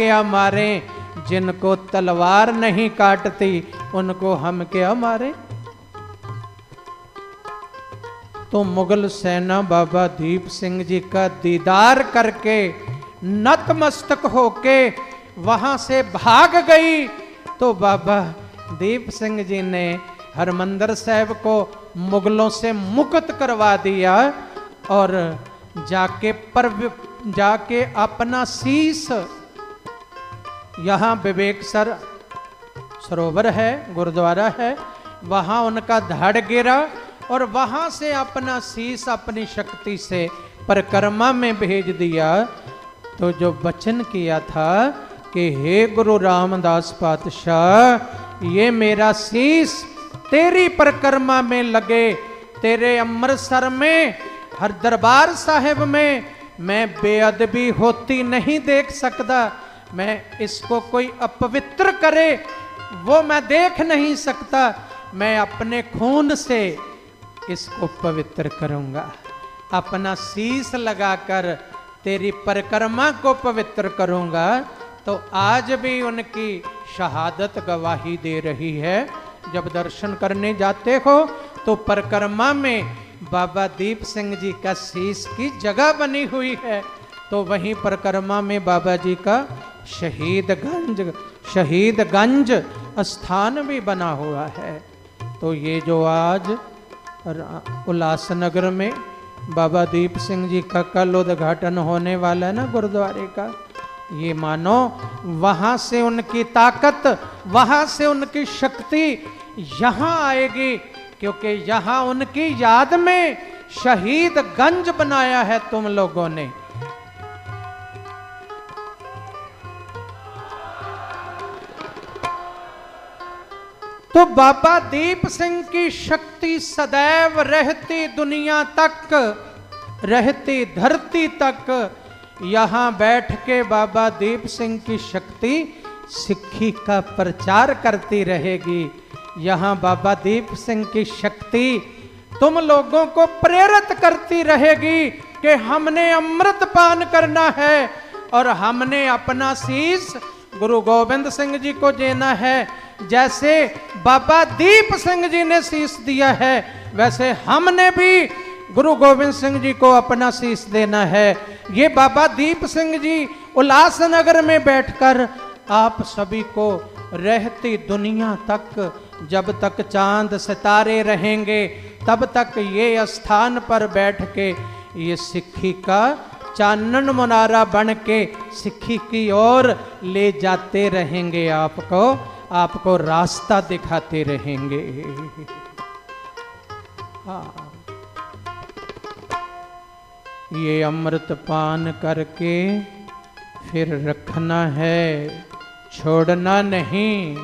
क्या मारें, जिनको तलवार नहीं काटती उनको हम क्या मारें। तो मुगल सेना बाबा दीप सिंह जी का दीदार करके नतमस्तक होके वहां से भाग गई। तो बाबा दीप सिंह जी ने हरमंदिर साहब को मुगलों से मुक्त करवा दिया और जाके अपना शीश, यहाँ विवेकसर सरोवर है, गुरुद्वारा है, वहाँ उनका धड़ गिरा और वहाँ से अपना शीश अपनी शक्ति से परिक्रमा में भेज दिया। तो जो वचन किया था कि हे गुरु रामदास पातशाह, ये मेरा शीश तेरी परिक्रमा में लगे, तेरे अमृतसर में हर दरबार साहिब में मैं बेअदबी होती नहीं देख सकता, मैं इसको कोई अपवित्र करे वो मैं देख नहीं सकता, मैं अपने खून से इसको पवित्र करूंगा, अपना शीश लगाकर तेरी परिक्रमा को पवित्र करूंगा। तो आज भी उनकी शहादत गवाही दे रही है। जब दर्शन करने जाते हो तो परिक्रमा में बाबा दीप सिंह जी का शीश की जगह बनी हुई है। तो वहीं परिक्रमा में बाबा जी का शहीदगंज स्थान भी बना हुआ है। तो ये जो आज उल्लासनगर में बाबा दीप सिंह जी का कल उद्घाटन होने वाला है ना गुरुद्वारे का, ये मानो वहां से उनकी ताकत, वहां से उनकी शक्ति यहाँ आएगी, क्योंकि यहाँ उनकी याद में शहीदगंज बनाया है तुम लोगों ने। तो बाबा दीप सिंह की शक्ति सदैव रहती दुनिया तक, रहती धरती तक। यहाँ बैठ के बाबा दीप सिंह की शक्ति सिक्खी का प्रचार करती रहेगी। यहाँ बाबा दीप सिंह की शक्ति तुम लोगों को प्रेरित करती रहेगी कि हमने अमृत पान करना है और हमने अपना शीश गुरु गोविंद सिंह जी को देना है। जैसे बाबा दीप सिंह जी ने शीश दिया है, वैसे हमने भी गुरु गोविंद सिंह जी को अपना शीश देना है। ये बाबा दीप सिंह जी उल्लासनगर में बैठकर आप सभी को रहती दुनिया तक, जब तक चांद सितारे रहेंगे तब तक ये स्थान पर बैठ के ये सिक्खी का चानन मुनारा बन के सिक्खी की ओर ले जाते रहेंगे, आपको रास्ता दिखाते रहेंगे। हाँ, ये अमृत पान करके फिर रखना है, छोड़ना नहीं।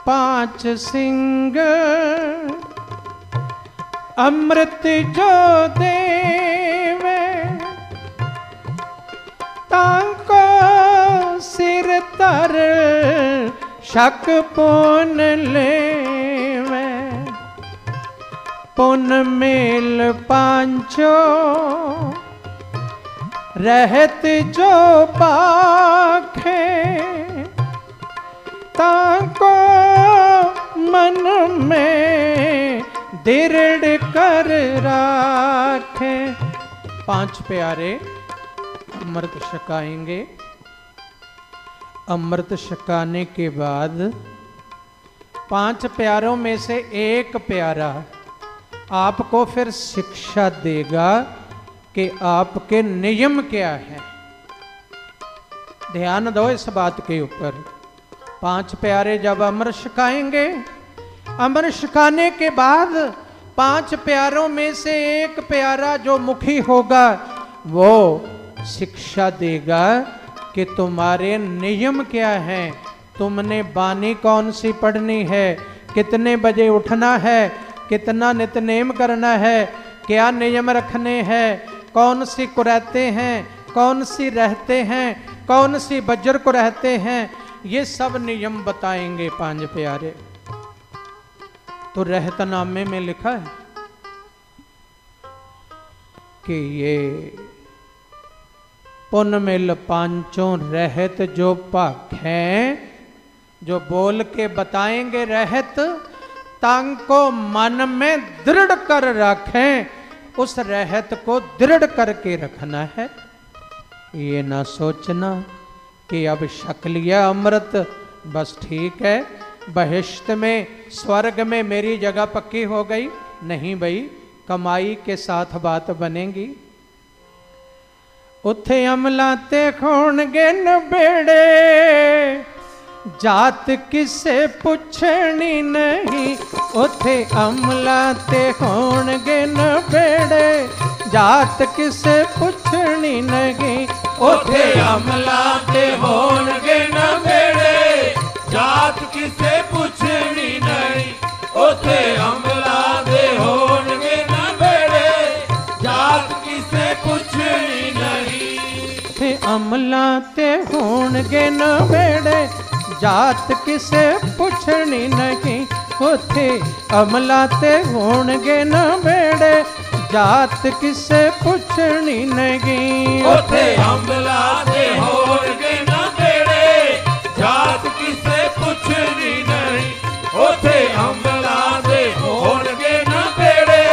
5 सिंह अमृत जो देवे, तांको सिर तर शक पुन लेवे, पुन मेल पांचो रहत जो पाखे, ताको मन में दृढ़ कर राखे। 5 प्यारे अमृत छकाएंगे। अमृत छकाने के बाद 5 प्यारों में से एक प्यारा आपको फिर शिक्षा देगा कि आपके नियम क्या है। ध्यान दो इस बात के ऊपर। 5 प्यारे जब अमृत छकाएंगे, अमृत छकाने के बाद 5 प्यारों में से एक प्यारा जो मुखी होगा वो शिक्षा देगा कि तुम्हारे नियम क्या हैं, तुमने बानी कौन सी पढ़नी है, कितने बजे उठना है, कितना नित्यनेम करना है, क्या नियम रखने हैं, कौन सी को रहते हैं, कौन सी रहते हैं, कौन सी बज्र को रहते हैं, ये सब नियम बताएंगे 5 प्यारे। तो रहतनामे में लिखा है कि ये पुन मिल पांचों रहत जो भाखें, जो बोल के बताएंगे रहत, तांको मन में दृढ़ कर रखें। उस रहत को दृढ़ करके रखना है। ये ना सोचना कि अब छक लिया अमृत बस ठीक है, बहिश्त में स्वर्ग में मेरी जगह पक्की हो गई। नहीं भाई, कमाई के साथ बात बनेगी। उथे अमला ते खोणगे न बेड़े, जात किसे पुछनी नहीं। उथे अमला ते खोणगे न बेड़े, जात किसे पुछनी नहीं। उथे अमला ते होणगे न बेड़े, जात किसे पुछनी नहीं। उथे अमला ते होणगे न बेड़े, जात किसे पुछनी नहीं। उथे अमला ते होणगे न बेड़े, जात किसे पुछनी नहीं। उथे अमला ते होणगे न बेड़े, जात किसे पुछनी नहीं। उथे अमला ते होणगे न बेड़े, जात किसे पुछनी नहीं। उथे अमला ते होणगे न बेड़े,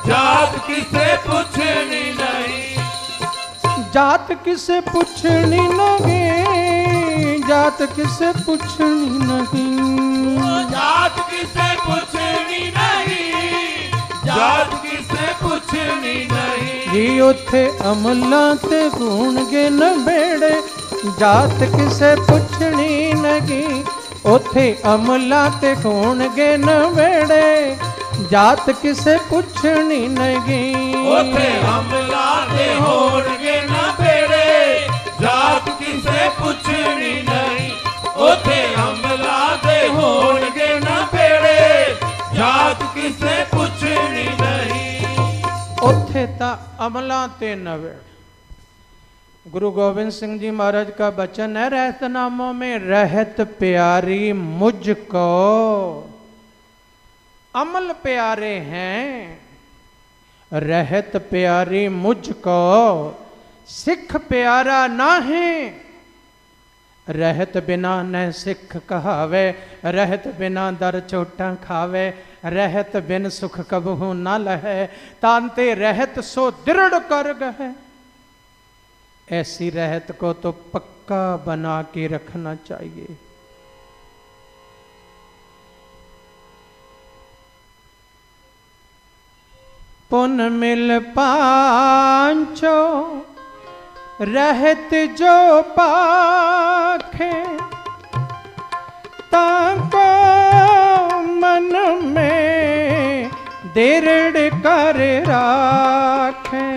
जात किसे पुछनी नहीं। जात किसे पुछनी नहीं, जात किसे पुछनी नहीं। जात किसे पुछनी नहीं, जात किसे पुछनी नहीं। जी उथे अमला ते होणगे न बेड़े, जात किसे पुछनी नहीं। उथे अमला ते होणगे न बेड़े, जात किसे पुछनी नहीं। उथे अमला ते होणगे न बेड़े, जात किसे पुछनी नहीं। उथे अमला ते होणगे न बेड़े, जात किसे पुछनी नहीं। उथे ता अमला ते न बेड़े। गुरु गोविंद सिंह जी महाराज का वचन है रहतनामों में, रहत प्यारी मुझको। अमल प्यारे हैं, रहत प्यारी मुझको, सिख प्यारा ना है। रहत बिना न सिख कहावे, रहत बिना दर चोटा खावे। रहत बिन सुख कबहू न लहे, तांते रहत सो दृढ़ कर गए। ऐसी रहत को तो पक्का बना के रखना चाहिए। पुन मिल पांचो रहत जो पाखे, ताको मन में दृढ़ कर राखे।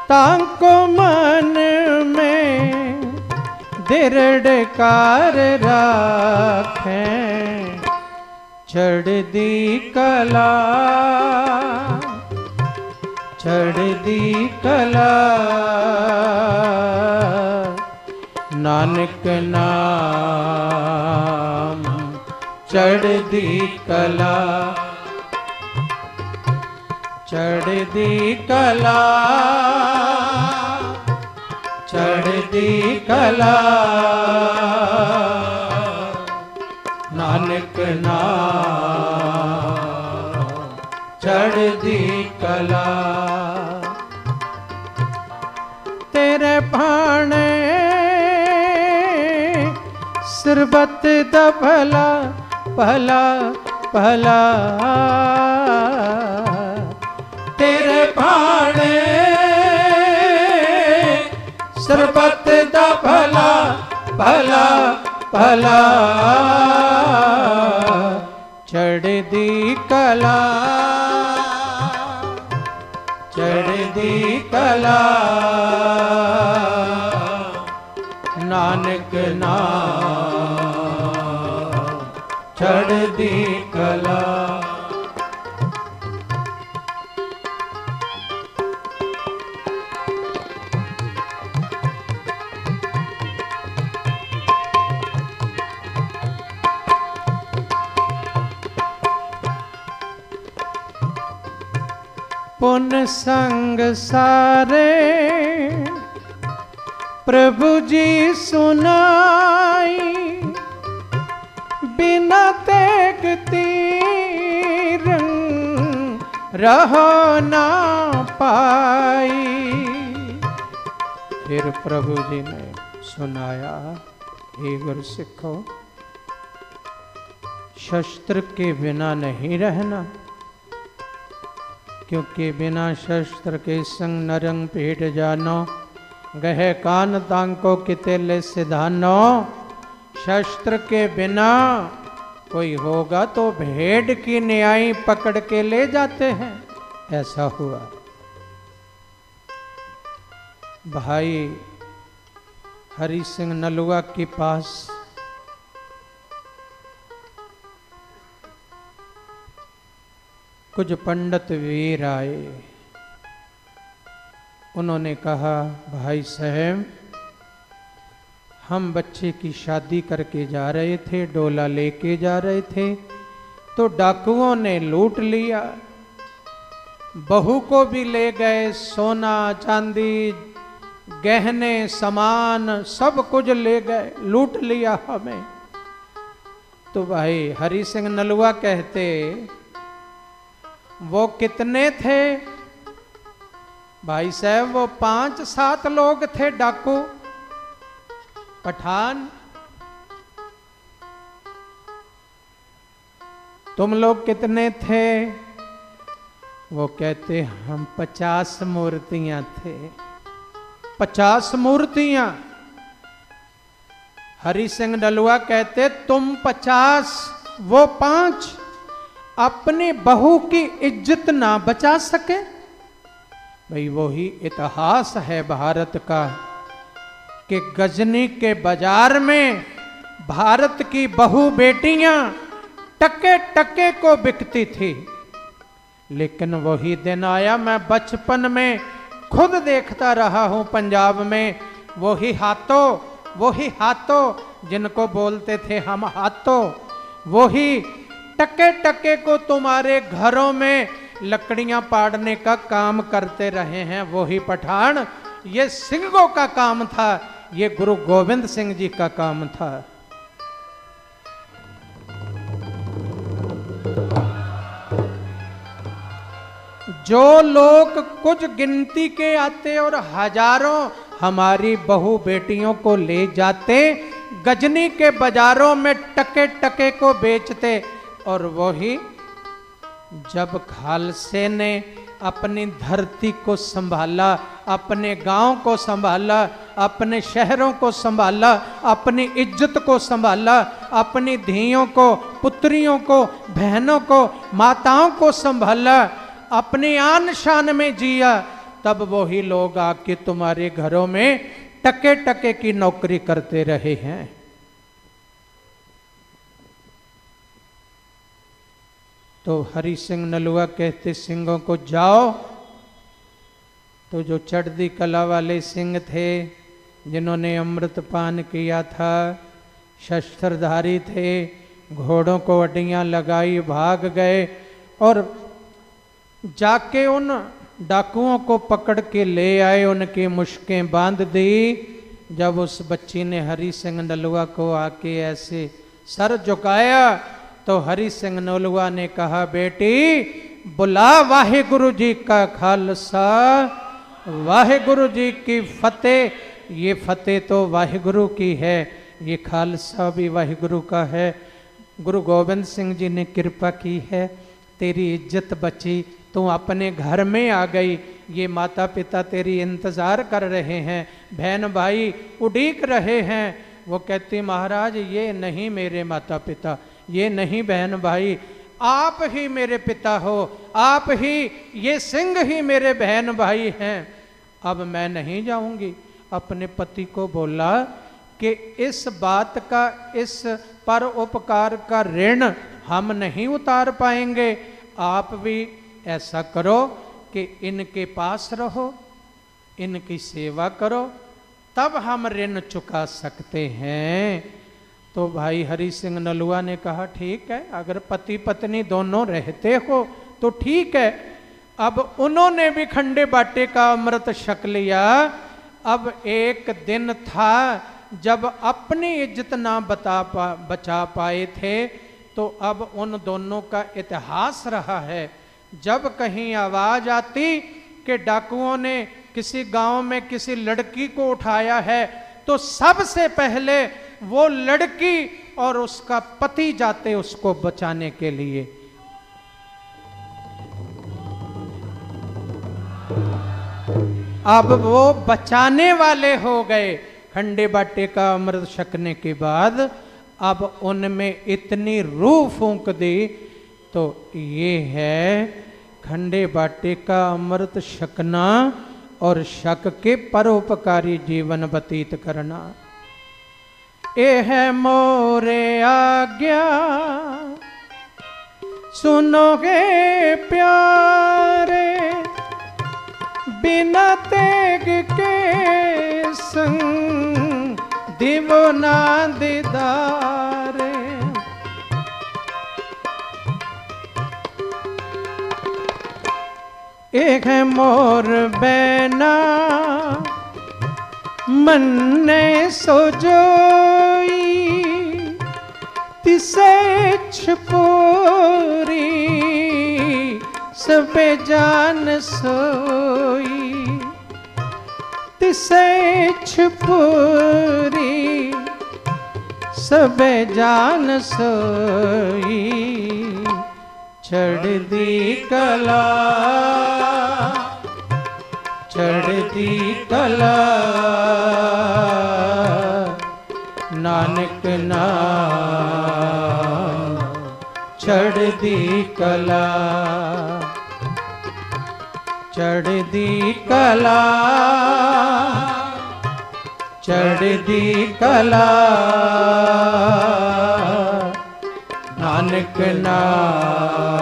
ताको मन में दृढ़ कर राखे। चढ़ दी कला, चढ़ दी कला, नानक नाम चढ़ दी कला। चढ़ दी कला, चढ़ दी कला, नानक नाम चढ़ दी कला। तेरे भाणे सरबत दा भला भला भला। तेरे भाणे सरबत दा भला भला भला। चढ़ दी कला, चढ़ दी कला, नानक नाम चढ़ दी कला। पुन संग सारे प्रभु जी सुनाई बिना तेग तीर रहो ना पाई। फिर प्रभु जी ने सुनाया, हे गुरु सिखो, शस्त्र के बिना नहीं रहना, क्योंकि बिना शस्त्र के संग नरंग पेट जानो, गहे कान तांको कितेले सिधानो। शस्त्र के बिना कोई होगा तो भेड़ की न्याय पकड़ के ले जाते हैं, ऐसा हुआ। भाई हरि सिंह नलुआ के पास कुछ पंडित वीर आए। उन्होंने कहा, भाई साहब, हम बच्चे की शादी करके जा रहे थे, डोला लेके जा रहे थे, तो डाकुओं ने लूट लिया, बहू को भी ले गए, सोना चांदी गहने सामान सब कुछ ले गए, लूट लिया हमें। तो भाई हरि सिंह नलुआ कहते, वो कितने थे? भाई साहब, वो 5-7 लोग थे डाकू पठान। तुम लोग कितने थे? वो कहते, हम 50 मूर्तियां थे। 50 मूर्तियां। हरि सिंह नलुआ कहते, तुम 50 वो 5 अपनी बहू की इज्जत ना बचा सके। भाई वही इतिहास है भारत का कि गजनी के बाजार में भारत की बहू बेटियां टके टके को बिकती थी। लेकिन वही दिन आया, मैं बचपन में खुद देखता रहा हूं पंजाब में, वही हाथों जिनको बोलते थे हम हाथों, वही टके टके को तुम्हारे घरों में लकड़ियां पाड़ने का काम करते रहे हैं। वही पठान। ये सिंहों का काम था, ये गुरु गोविंद सिंह जी का काम था। जो लोग कुछ गिनती के आते और हजारों हमारी बहू बेटियों को ले जाते, गजनी के बाजारों में टके टके को बेचते, और वही जब खालसे ने अपनी धरती को संभाला, अपने गांव को संभाला, अपने शहरों को संभाला, अपनी इज्जत को संभाला, अपनी धियों को, पुत्रियों को, बहनों को, माताओं को संभाला, अपनी आन शान में जिया, तब वही लोग आके तुम्हारे घरों में टके टके की नौकरी करते रहे हैं। तो हरि सिंह नलुआ कहते सिंहों को, जाओ। तो जो चढ़दी कला वाले सिंह थे, जिन्होंने अमृत पान किया था, शस्त्रधारी थे, घोड़ों को अड्डियां लगाई, भाग गए और जाके उन डाकुओं को पकड़ के ले आए, उनकी मुश्कें बांध दी। जब उस बच्ची ने हरि सिंह नलुआ को आके ऐसे सर झुकाया, तो हरि सिंह नलुआ ने कहा, बेटी बुला वाहिगुरु जी का खालसा, वाहिगुरु जी की फतेह। ये फतेह तो वाहिगुरु की है, ये खालसा भी वाहिगुरु का है। गुरु गोविंद सिंह जी ने कृपा की है, तेरी इज्जत बची, तू अपने घर में आ गई। ये माता पिता तेरी इंतजार कर रहे हैं, बहन भाई उड़ीक रहे हैं। वो कहती, महाराज ये नहीं मेरे माता पिता, ये नहीं बहन भाई, आप ही मेरे पिता हो, आप ही, ये सिंह ही मेरे बहन भाई हैं। अब मैं नहीं जाऊंगी। अपने पति को बोला कि इस बात का, इस पर उपकार का ऋण हम नहीं उतार पाएंगे। आप भी ऐसा करो कि इनके पास रहो, इनकी सेवा करो, तब हम ऋण चुका सकते हैं। तो भाई हरि सिंह नलुआ ने कहा, ठीक है, अगर पति पत्नी दोनों रहते हो तो ठीक है। अब उन्होंने भी खंडे बाटे का अमृत छक लिया। अब एक दिन था जब अपनी इज्जत ना बचा पाए थे, तो अब उन दोनों का इतिहास रहा है। जब कहीं आवाज आती कि डाकुओं ने किसी गांव में किसी लड़की को उठाया है, तो सबसे पहले वो लड़की और उसका पति जाते उसको बचाने के लिए। अब वो बचाने वाले हो गए। खंडे बाटे का अमृत छकने के बाद अब उनमें इतनी रूह फूंक दी। तो ये है खंडे बाटे का अमृत छकना और छक के परोपकारी जीवन व्यतीत करना। ये है मोरे आज्ञा सुनोगे प्यारे, बिना तेग के संग दिवो ना दीदारे। एक है मोर बैना मन ने सोजोई, तिसे छपोरी सबे जान सोई। तिसे छपोरी सबे जान सोई। चढ़दी कला चढ़दी कला नानक नाम चढ़दी कला। चढ़दी कला चढ़दी कला नानक नाम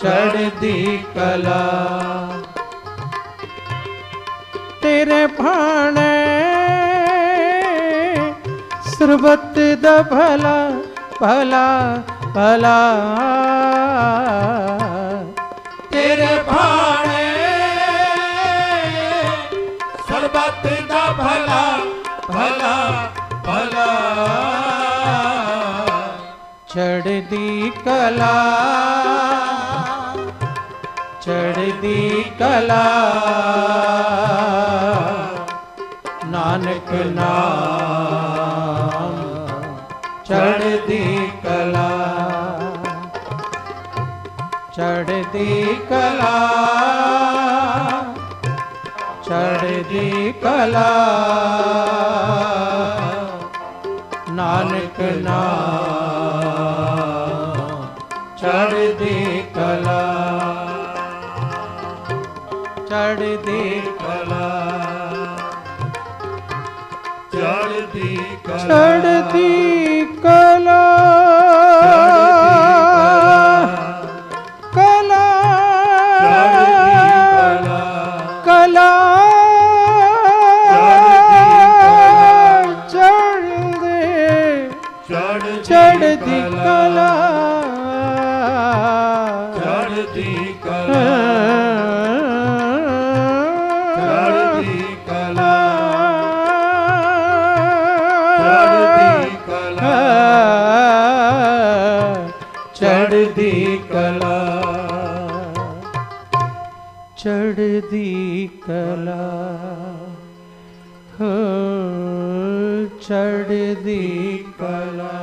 चढ़दी कला। तेरे भाणे सरबत दा भला भला भला। तेरे भाणे सरबत दा भला भला भला। चढ़दी कला चढ़दी कला नानक नाम चढ़दी कला। चढ़दी कला चढ़दी कला नानक नाम चढ़दी कला। चढ़दी कला चढ़दी कला चढ़दी कला कला कला चढ़दी कला चढ़दी कला चढ़दी कला चढ़दी कला चढ़दी कला हो चढ़दी कला।